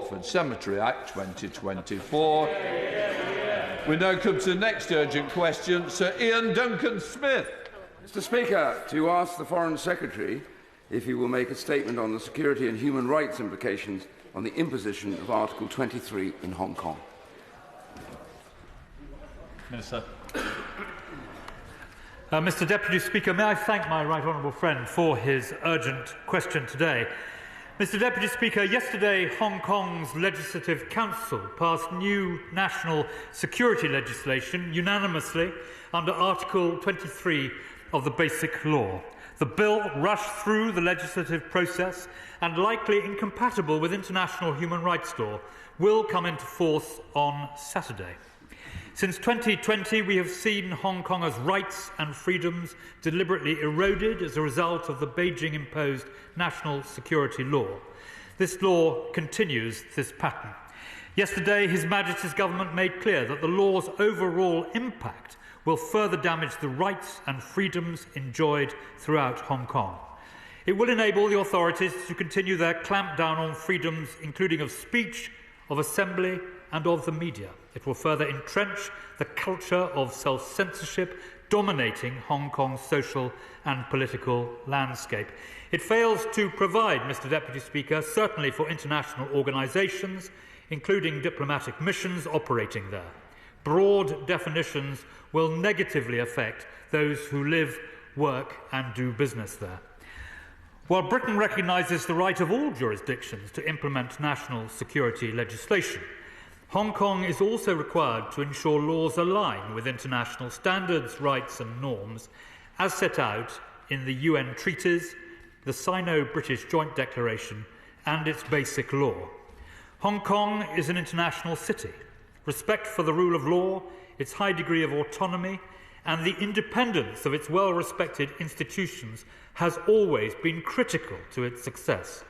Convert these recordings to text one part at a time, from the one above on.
Woodford Cemetery Act 2024. We now come to the next urgent question. Sir Iain Duncan Smith. Mr. Speaker, to ask the Foreign Secretary if he will make a statement on the security and human rights implications on the imposition of Article 23 in Hong Kong. Minister. Mr. Deputy Speaker, may I thank my right honourable friend for his urgent question today. Mr. Deputy Speaker, yesterday Hong Kong's Legislative Council passed new national security legislation unanimously under Article 23 of the Basic Law. The bill rushed through the legislative process and, likely incompatible with international human rights law, will come into force on Saturday. Since 2020, we have seen Hong Kongers' rights and freedoms deliberately eroded as a result of the Beijing-imposed national security law. This law continues this pattern. Yesterday, His Majesty's government made clear that the law's overall impact will further damage the rights and freedoms enjoyed throughout Hong Kong. It will enable the authorities to continue their clampdown on freedoms, including of speech, of assembly, and of the media. It will further entrench the culture of self-censorship dominating Hong Kong's social and political landscape. It fails to provide, Mr. Deputy Speaker, certainly for international organisations, including diplomatic missions operating there. Broad definitions will negatively affect those who live, work and do business there. While Britain recognises the right of all jurisdictions to implement national security legislation, Hong Kong is also required to ensure laws align with international standards, rights and norms as set out in the UN treaties, the Sino-British Joint Declaration and its Basic Law. Hong Kong is an international city. Respect for the rule of law, its high degree of autonomy and the independence of its well-respected institutions has always been critical to its success.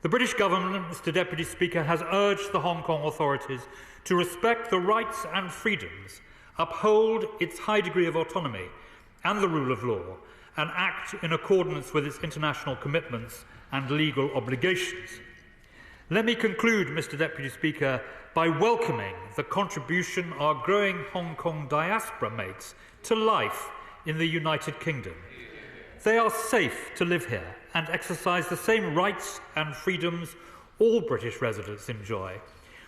The British government, Mr. Deputy Speaker, has urged the Hong Kong authorities to respect the rights and freedoms, uphold its high degree of autonomy and the rule of law, and act in accordance with its international commitments and legal obligations. Let me conclude, Mr. Deputy Speaker, by welcoming the contribution our growing Hong Kong diaspora makes to life in the United Kingdom. They are safe to live here and exercise the same rights and freedoms all British residents enjoy.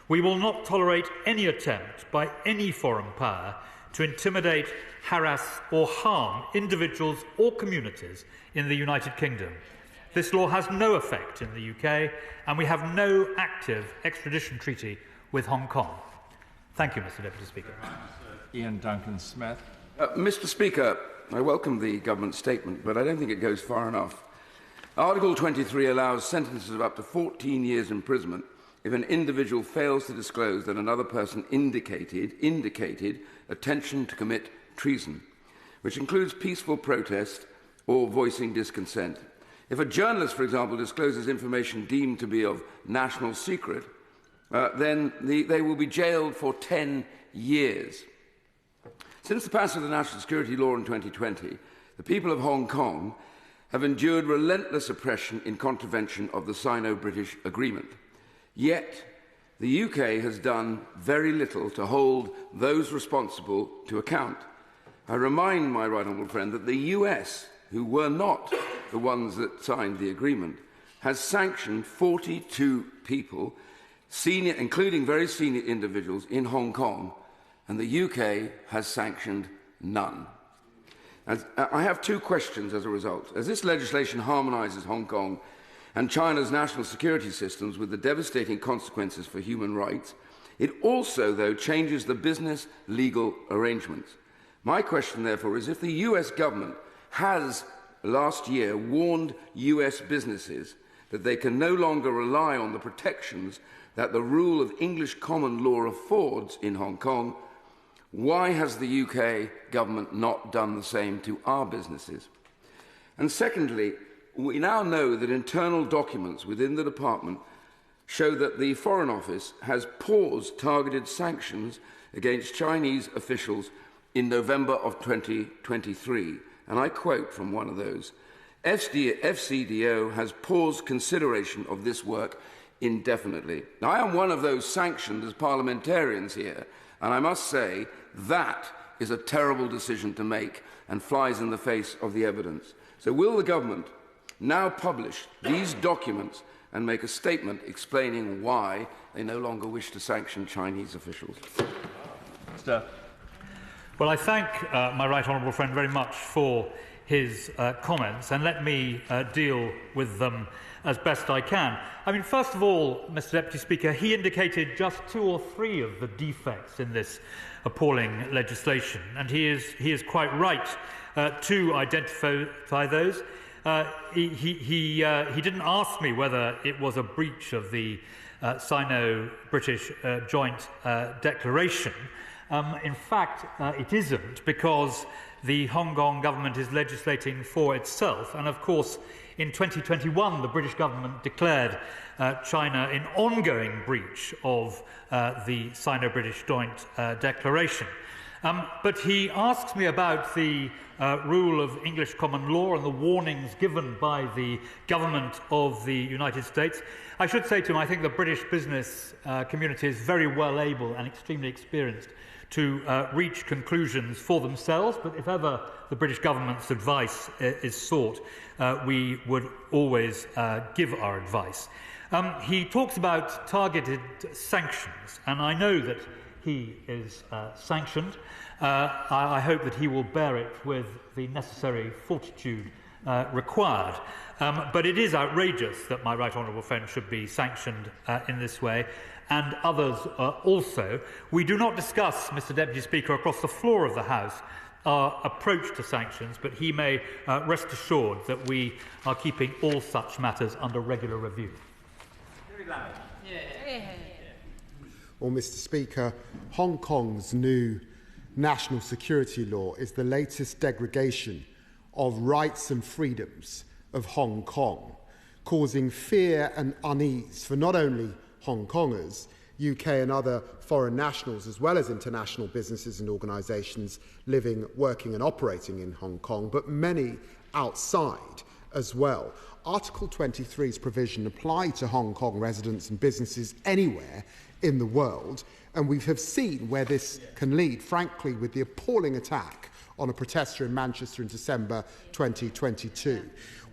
We will not tolerate any attempt by any foreign power to intimidate, harass or harm individuals or communities in the United Kingdom. This law has no effect in the UK and we have no active extradition treaty with Hong Kong. Thank you, Mr. Deputy Speaker. Iain Duncan Smith. Mr. Speaker, I welcome the government statement, but I don't think it goes far enough. Article 23 allows sentences of up to 14 years imprisonment if an individual fails to disclose that another person indicated attention to commit treason, which includes peaceful protest or voicing dissent. If a journalist, for example, discloses information deemed to be of national secret, then they will be jailed for 10 years. Since the passage of the National Security Law in 2020, the people of Hong Kong have endured relentless oppression in contravention of the Sino-British Agreement. Yet, the UK has done very little to hold those responsible to account. I remind my right honourable friend that the US, who were not the ones that signed the agreement, has sanctioned 42 people, including very senior individuals in Hong Kong, and the UK has sanctioned none. I have two questions as a result. As this legislation harmonises Hong Kong and China's national security systems with the devastating consequences for human rights, it also, though, changes the business legal arrangements. My question, therefore, is if the US government has last year warned US businesses that they can no longer rely on the protections that the rule of English common law affords in Hong Kong, why has the UK government not done the same to our businesses? And secondly, we now know that internal documents within the department show that the Foreign Office has paused targeted sanctions against Chinese officials in November of 2023. And I quote from one of those, FCDO has paused consideration of this work indefinitely. Now, I am one of those sanctioned as parliamentarians here, and I must say that is a terrible decision to make and flies in the face of the evidence. So will the government now publish these documents and make a statement explaining why they no longer wish to sanction Chinese officials? Well, I thank my right honourable friend very much for his comments, and let me deal with them as best I can. I mean, first of all, Mr. Deputy Speaker, he indicated just 2 or 3 of the defects in this appalling legislation, and he is quite right to identify those. He didn't ask me whether it was a breach of the Sino-British joint declaration. In fact, it isn't, because the Hong Kong government is legislating for itself, and of course in 2021 the British government declared China in ongoing breach of the Sino-British joint declaration. But he asks me about the rule of English common law and the warnings given by the government of the United States. I should say to him, I think the British business community is very well able and extremely experienced to reach conclusions for themselves, but if ever the British government's advice is sought, we would always give our advice. He talks about targeted sanctions, and I know that he is sanctioned. I hope that he will bear it with the necessary fortitude required. But it is outrageous that my right honourable friend should be sanctioned in this way, and others also. We do not discuss, Mr. Deputy Speaker, across the floor of the House our approach to sanctions, but he may rest assured that we are keeping all such matters under regular review. Well, Mr. Speaker, Hong Kong's new national security law is the latest degradation of rights and freedoms of Hong Kong, causing fear and unease for not only Hong Kongers, UK and other foreign nationals, as well as international businesses and organisations living, working and operating in Hong Kong, but many outside as well. Article 23's provision applied to Hong Kong residents and businesses anywhere in the world, and we have seen where this can lead, frankly, with the appalling attack on a protester in Manchester in December 2022.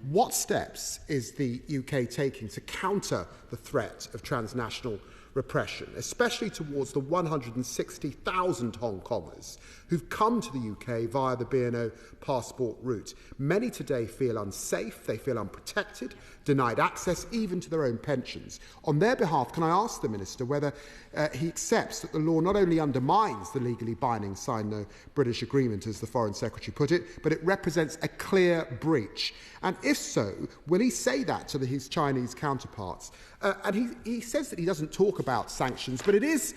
What steps is the UK taking to counter the threat of transnational repression, especially towards the 160,000 Hong Kongers who've come to the UK via the B&O passport route? Many today feel unsafe, they feel unprotected, denied access even to their own pensions. On their behalf, can I ask the Minister whether he accepts that the law not only undermines the legally binding Sino-British agreement, as the Foreign Secretary put it, but it represents a clear breach? And if so, will he say that to his Chinese counterparts? And he says that he doesn't talk about sanctions, but it is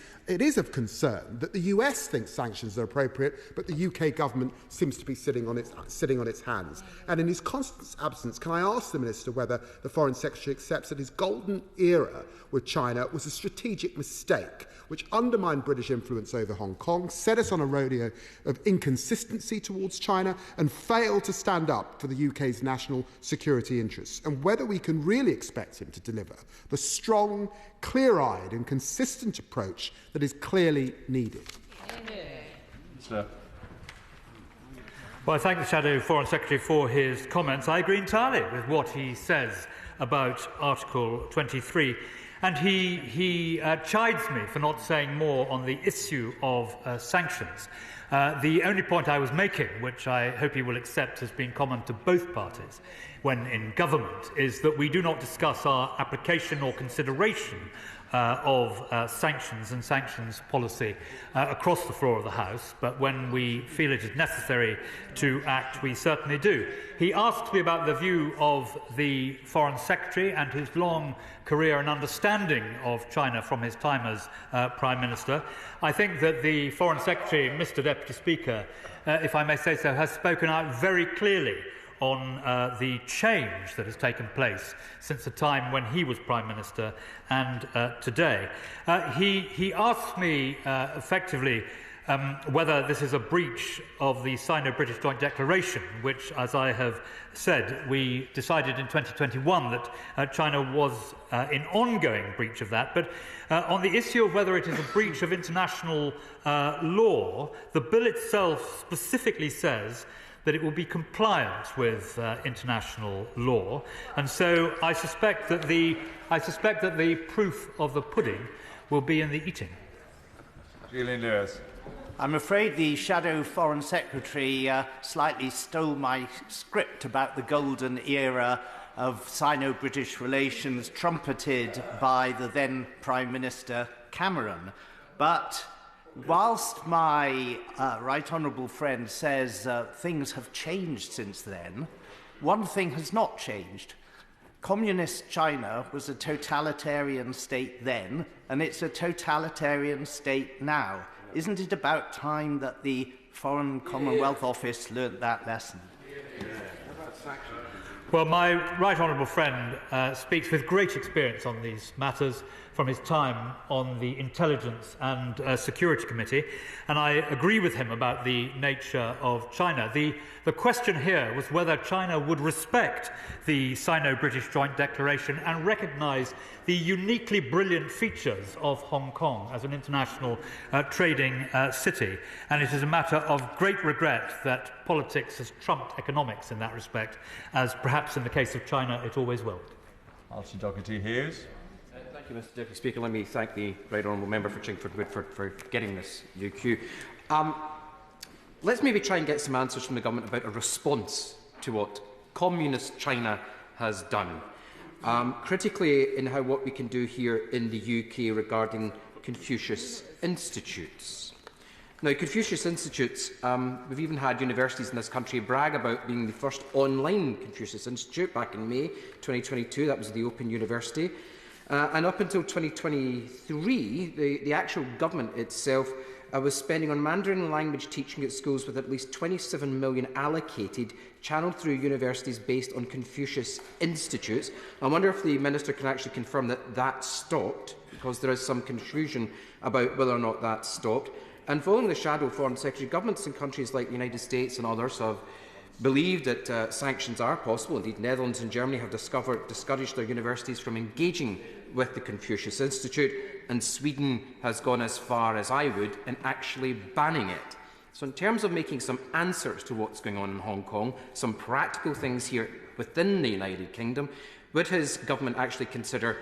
of concern that the US thinks sanctions are appropriate, but the UK government seems to be sitting on its hands. And in his constant absence, can I ask the Minister whether the Foreign Secretary accepts that his golden era with China was a strategic mistake, which undermined British influence over Hong Kong, set us on a rodeo of inconsistency towards China, and failed to stand up for the UK's national security interests, and whether we can really expect him to deliver the strong, clear-eyed and consistent approach that is clearly needed. Sir. Well, I thank the Shadow Foreign Secretary for his comments. I agree entirely with what he says about Article 23. And he chides me for not saying more on the issue of sanctions. The only point I was making, which I hope he will accept has been common to both parties when in government, is that we do not discuss our application or consideration of sanctions and sanctions policy across the floor of the House, but when we feel it is necessary to act, we certainly do. He asked me about the view of the Foreign Secretary and his long career and understanding of China from his time as Prime Minister. I think that the Foreign Secretary, Mr. Deputy Speaker, if I may say so, has spoken out very clearly on the change that has taken place since the time when he was Prime Minister and today. He asked me effectively whether this is a breach of the Sino-British Joint Declaration, which, as I have said, we decided in 2021 that China was in ongoing breach of that. But on the issue of whether it is a breach of international law, the bill itself specifically says that it will be compliant with international law, and so I suspect that the proof of the pudding will be in the eating. Julian Lewis. I'm afraid the Shadow Foreign Secretary slightly stole my script about the golden era of Sino-British relations trumpeted by the then Prime Minister Cameron. But whilst my right honourable friend says things have changed since then, one thing has not changed. Communist China was a totalitarian state then, and it's a totalitarian state now. Isn't it about time that the Foreign Commonwealth Office learnt that lesson? Well, my right honourable friend speaks with great experience on these matters from his time on the Intelligence and Security Committee, and I agree with him about the nature of China. The question here was whether China would respect the Sino-British Joint Declaration and recognise the uniquely brilliant features of Hong Kong as an international trading city. And it is a matter of great regret that politics has trumped economics in that respect, as perhaps in the case of China it always will. Archie Doherty-Hughes. Thank you, Mr Deputy Speaker. Let me thank the Right Honourable Member for Chingford Woodford for getting this UQ. Let's maybe try and get some answers from the government about a response to what Communist China has done. Critically in what we can do here in the UK regarding Confucius Institutes. Now, Confucius Institutes, we've even had universities in this country brag about being the first online Confucius Institute back in May 2022. That was the Open University. And up until 2023, the actual government itself was spending on Mandarin language teaching at schools with at least 27 million allocated, channelled through universities based on Confucius Institutes. I wonder if the Minister can actually confirm that that stopped, because there is some confusion about whether or not that stopped. And following the Shadow Foreign Secretary, governments in countries like the United States and others have believed that sanctions are possible. Indeed, Netherlands and Germany have discouraged their universities from engaging with the Confucius Institute, and Sweden has gone as far as I would in actually banning it. So in terms of making some answers to what's going on in Hong Kong, some practical things here within the United Kingdom, would his government actually consider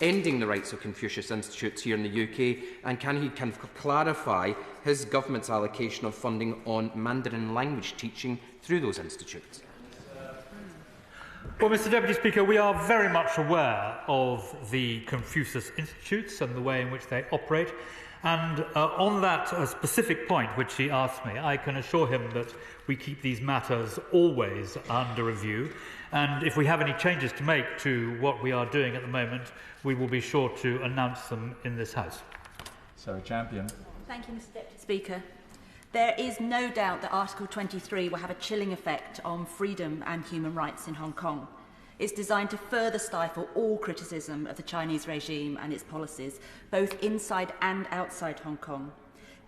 ending the rights of Confucius Institutes here in the UK, and can he clarify his government's allocation of funding on Mandarin language teaching through those institutes? Well, Mr Deputy Speaker, we are very much aware of the Confucius Institutes and the way in which they operate. And on that specific point which he asked me, I can assure him that we keep these matters always under review. And if we have any changes to make to what we are doing at the moment, we will be sure to announce them in this House. Sarah Champion. Thank you, Mr Deputy Speaker. There is no doubt that Article 23 will have a chilling effect on freedom and human rights in Hong Kong. It's designed to further stifle all criticism of the Chinese regime and its policies, both inside and outside Hong Kong.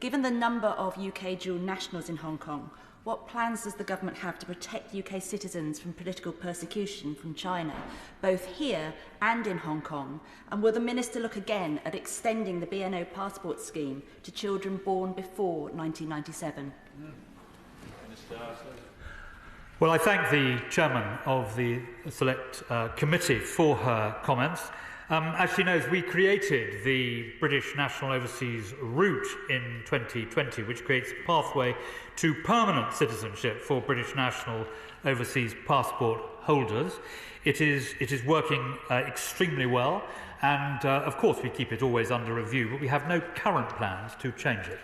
Given the number of UK dual nationals in Hong Kong, what plans does the government have to protect UK citizens from political persecution from China, both here and in Hong Kong? And will the Minister look again at extending the BNO passport scheme to children born before 1997? Well, I thank the Chairman of the Select Committee for her comments. As she knows, we created the British National Overseas Route in 2020, which creates a pathway to permanent citizenship for British National Overseas Passport holders. It is working extremely well, and of course we keep it always under review, but we have no current plans to change it.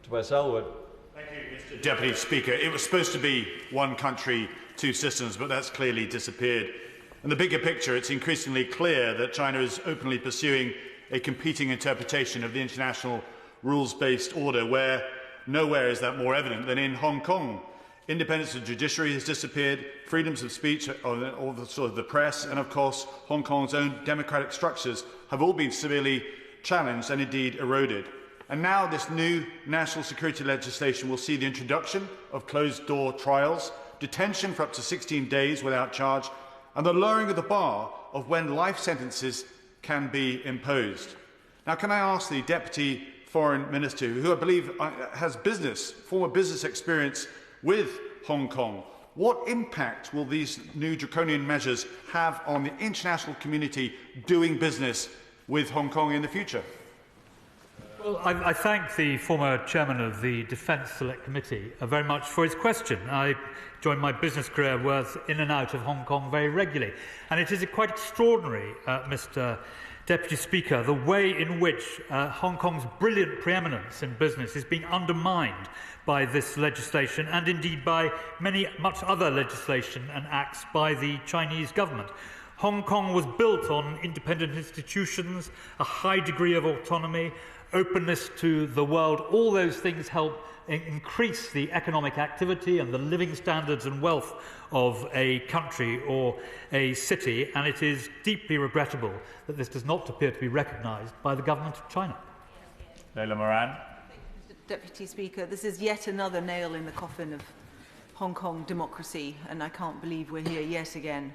To Wes Elwood. Thank you, Mr Deputy Speaker. It was supposed to be one country, two systems, but that's clearly disappeared. In the bigger picture, it's increasingly clear that China is openly pursuing a competing interpretation of the international rules-based order, where nowhere is that more evident than in Hong Kong. Independence of the judiciary has disappeared, freedoms of speech, all the sort of the press, and of course Hong Kong's own democratic structures have all been severely challenged and indeed eroded. And now this new national security legislation will see the introduction of closed-door trials, detention for up to 16 days without charge, and the lowering of the bar of when life sentences can be imposed. Now, can I ask the Deputy Foreign Minister, who I believe has former business experience with Hong Kong, what impact will these new draconian measures have on the international community doing business with Hong Kong in the future? Well, I thank the former chairman of the Defence Select Committee very much for his question. I joined my business career was in and out of Hong Kong very regularly, and it is quite extraordinary, Mr. Deputy Speaker, the way in which Hong Kong's brilliant preeminence in business is being undermined by this legislation and indeed by much other legislation and acts by the Chinese government. Hong Kong was built on independent institutions, a high degree of autonomy, openness to the world. All those things help increase the economic activity and the living standards and wealth of a country or a city, and it is deeply regrettable that this does not appear to be recognised by the government of China. Leila Moran. Deputy Speaker, this is yet another nail in the coffin of Hong Kong democracy, and I can't believe we're here yet again.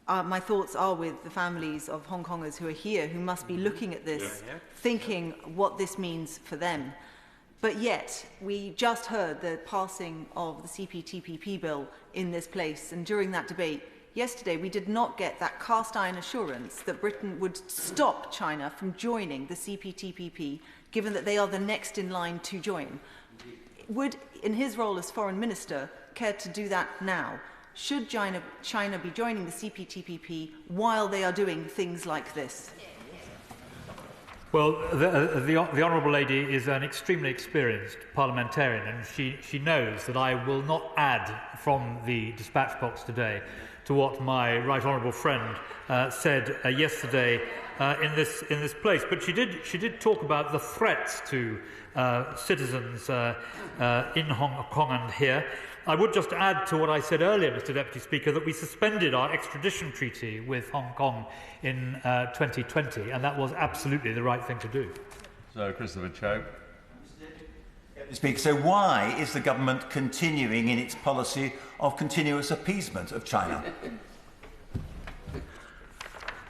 My thoughts are with the families of Hong Kongers who are here, who must be looking at this, thinking what this means for them. But yet, we just heard the passing of the CPTPP bill in this place, and during that debate yesterday, we did not get that cast-iron assurance that Britain would stop China from joining the CPTPP, given that they are the next in line to join. Would, in his role as Foreign Minister, care to do that now? Should China be joining the CPTPP while they are doing things like this? Well, the Honourable Lady is an extremely experienced parliamentarian, and she knows that I will not add from the dispatch box today to what my right honourable friend said yesterday in this place. But she did talk about the threats to citizens in Hong Kong and here. I would just add to what I said earlier, Mr. Deputy Speaker, that we suspended our extradition treaty with Hong Kong in 2020, and that was absolutely the right thing to do. So, Christopher Chope. Mr. Speaker, so why is the government continuing in its policy of continuous appeasement of China?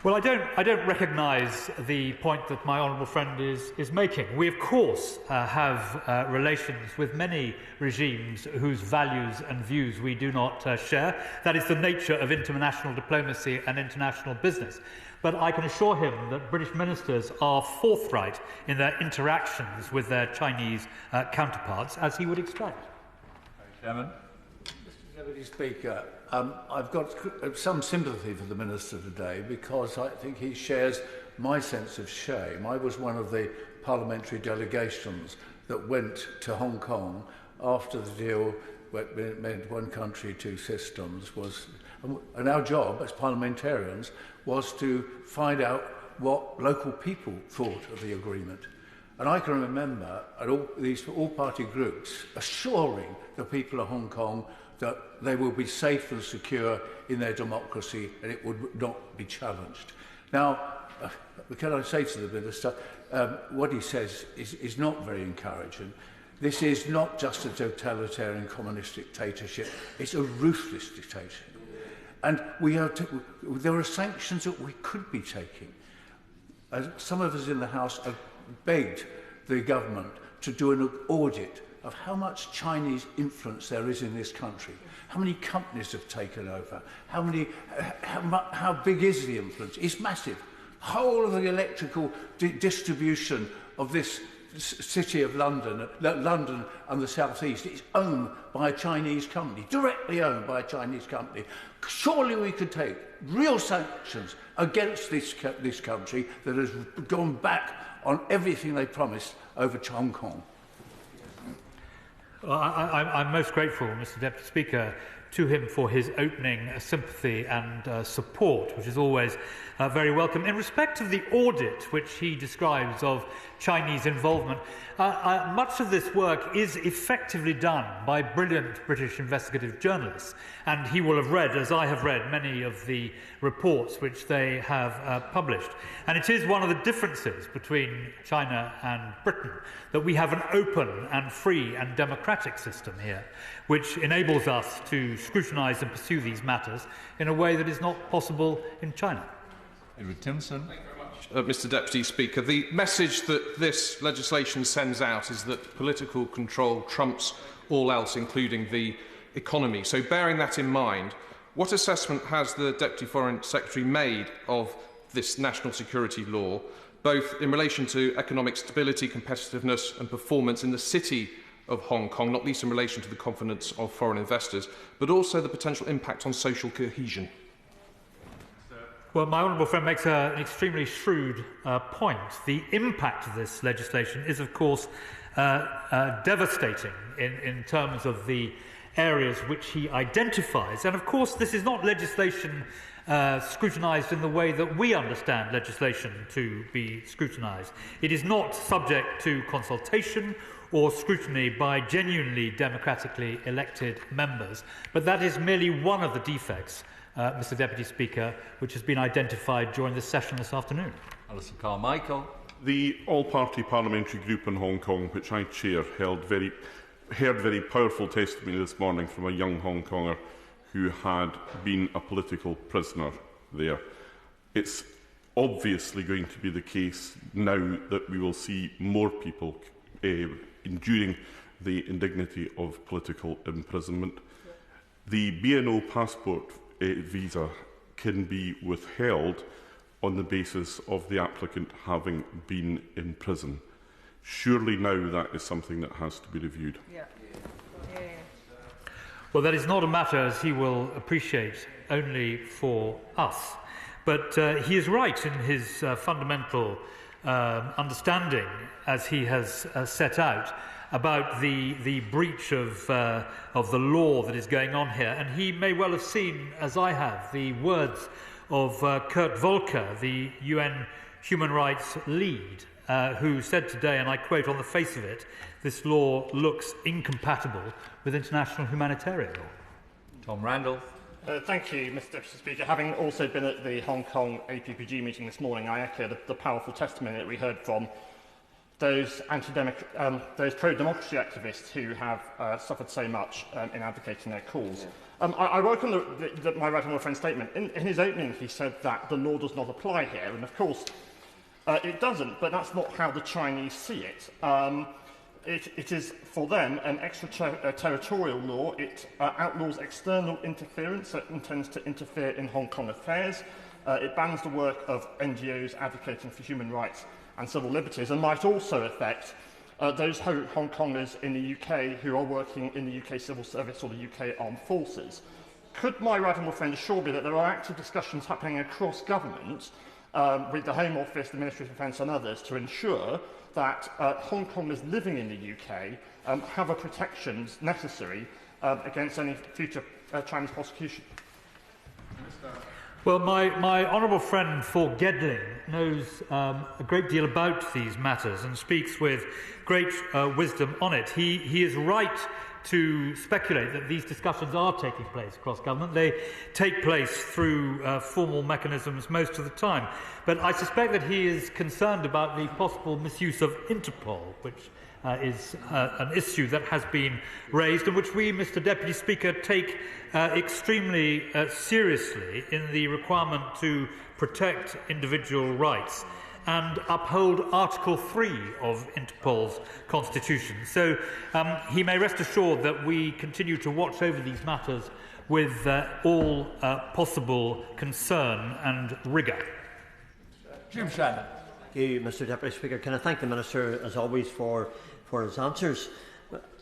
Well, I don't recognise the point that my honourable friend is making. We, of course, have relations with many regimes whose values and views we do not share. That is the nature of international diplomacy and international business. But I can assure him that British ministers are forthright in their interactions with their Chinese counterparts, as he would expect. Chairman. Mr. Deputy Speaker, I've got some sympathy for the Minister today because I think he shares my sense of shame. I was one of the parliamentary delegations that went to Hong Kong after the deal that meant one country, two systems was, and our job as parliamentarians was to find out what local people thought of the agreement. And I can remember at these all-party groups assuring the people of Hong Kong that they will be safe and secure in their democracy and it would not be challenged. Now, can I say to the Minister, what he says is not very encouraging. This is not just a totalitarian communist dictatorship, it's a ruthless dictatorship. And there are sanctions that we could be taking. Some of us in the House have begged the government to do an audit of how much Chinese influence there is in this country, how many companies have taken over, how big is the influence? It's massive. Whole of the electrical distribution of this city of London and the South East is owned by a Chinese company, directly owned by a Chinese company. Surely we could take real sanctions against this country that has gone back on everything they promised over Hong Kong. Well, I'm most grateful, Mr. Deputy Speaker, to him for his opening sympathy and support, which is always very welcome. In respect of the audit which he describes of Chinese involvement, much of this work is effectively done by brilliant British investigative journalists, and he will have read, as I have read, many of the reports which they have published. And it is one of the differences between China and Britain that we have an open and free and democratic system here, which enables us to scrutinise and pursue these matters in a way that is not possible in China. Edward Timson. Mr Deputy Speaker, the message that this legislation sends out is that political control trumps all else, including the economy. So bearing that in mind, what assessment has the Deputy Foreign Secretary made of this national security law, both in relation to economic stability, competitiveness and performance in the city of Hong Kong, not least in relation to the confidence of foreign investors, but also the potential impact on social cohesion? Well, my honourable friend makes an extremely shrewd point. The impact of this legislation is, of course, devastating in terms of the areas which he identifies. And, of course, this is not legislation scrutinised in the way that we understand legislation to be scrutinised. It is not subject to consultation or scrutiny by genuinely democratically elected members, but that is merely one of the defects, Mr Deputy Speaker, which has been identified during this session this afternoon. Alison Carmichael. The all-party parliamentary group in Hong Kong, which I chair, heard very powerful testimony this morning from a young Hong Konger who had been a political prisoner there. It's obviously going to be the case now that we will see more people enduring the indignity of political imprisonment. The BNO passport visa can be withheld on the basis of the applicant having been in prison. Surely now that is something that has to be reviewed. Well, that is not a matter, as he will appreciate, only for us. But he is right in his fundamental understanding, as he has set out, about the breach of the law that is going on here. And he may well have seen, as I have, the words of Kurt Volker, the UN Human Rights lead, who said today, and I quote, "On the face of it, this law looks incompatible with international humanitarian law." Tom Randall. Thank you, Mr Deputy Speaker. Having also been at the Hong Kong APPG meeting this morning, I echo the powerful testimony that we heard from those pro-democracy activists who have suffered so much in advocating their cause. I welcome my right honourable friend's statement. In his opening, he said that the law does not apply here, and of course it doesn't, but that's not how the Chinese see it. It is, for them, an extraterritorial law. It outlaws external interference, so it intends to interfere in Hong Kong affairs. It bans the work of NGOs advocating for human rights and civil liberties, and might also affect those Hong Kongers in the UK who are working in the UK civil service or the UK armed forces. Could my right honourable friend assure me that there are active discussions happening across government with the Home Office, the Ministry of Defence and others to ensure that Hong Kongers living in the UK have the protections necessary against any future Chinese prosecution? Well, my honourable friend for Gedling knows a great deal about these matters and speaks with great wisdom on it. He is right to speculate that these discussions are taking place across government. They take place through formal mechanisms most of the time. But I suspect that he is concerned about the possible misuse of Interpol, which is an issue that has been raised and which we, Mr Deputy Speaker, take extremely seriously in the requirement to protect individual rights and uphold Article 3 of Interpol's constitution. So he may rest assured that we continue to watch over these matters with all possible concern and rigour. Jim Shannon. Thank you, Mr Deputy Speaker. Can I thank the Minister, as always, for his answers.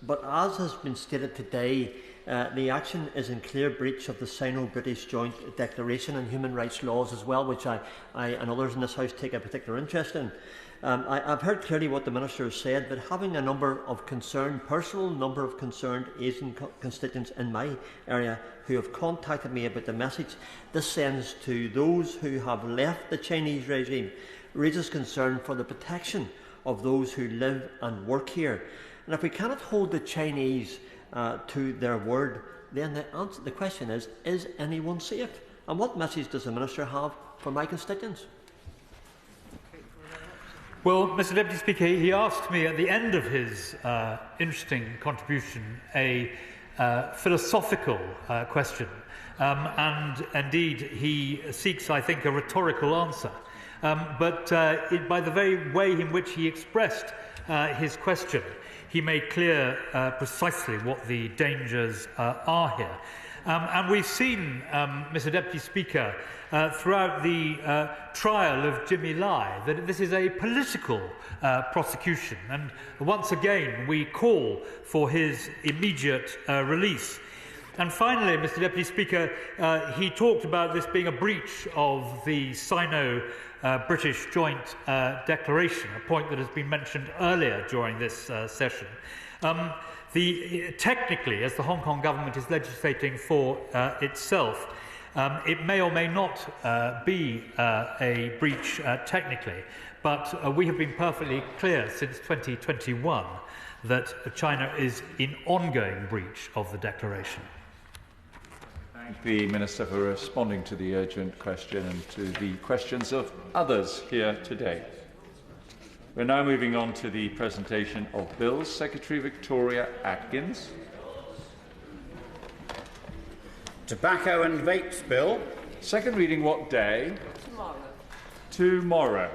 But as has been stated today, The action is in clear breach of the Sino-British Joint Declaration and human rights laws as well, which I and others in this House take a particular interest in. I've heard clearly what the Minister has said, but having a number of personal number of concerned Asian constituents in my area who have contacted me about the message this sends to those who have left the Chinese regime raises concern for the protection of those who live and work here. And if we cannot hold the Chinese to their word, then the question is anyone safe? And what message does the Minister have for my constituents? Well, Mr Deputy Speaker, he asked me at the end of his interesting contribution a philosophical question, and indeed he seeks, I think, a rhetorical answer. But by the very way in which he expressed his question, he made clear precisely what the dangers are here. And we've seen, Mr Deputy Speaker, throughout the trial of Jimmy Lai, that this is a political prosecution. And once again, we call for his immediate release. And finally, Mr Deputy Speaker, he talked about this being a breach of the Sino-British Joint Declaration, a point that has been mentioned earlier during this session. Technically, as the Hong Kong government is legislating for itself, it may or may not be a breach technically, but we have been perfectly clear since 2021 that China is in ongoing breach of the declaration. Thank the Minister for responding to the urgent question and to the questions of others here today. We're now moving on to the presentation of bills. Secretary Victoria Atkins. Tobacco and Vapes Bill. Second reading what day? Tomorrow. Tomorrow.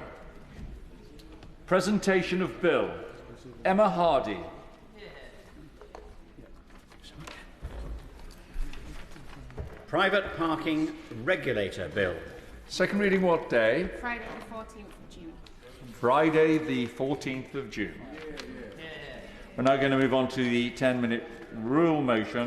Presentation of bill. Emma Hardy. Private Parking Regulator Bill. Second reading what day? Friday the 14th of June. Friday the 14th of June. We're now going to move on to the 10-minute rule motion.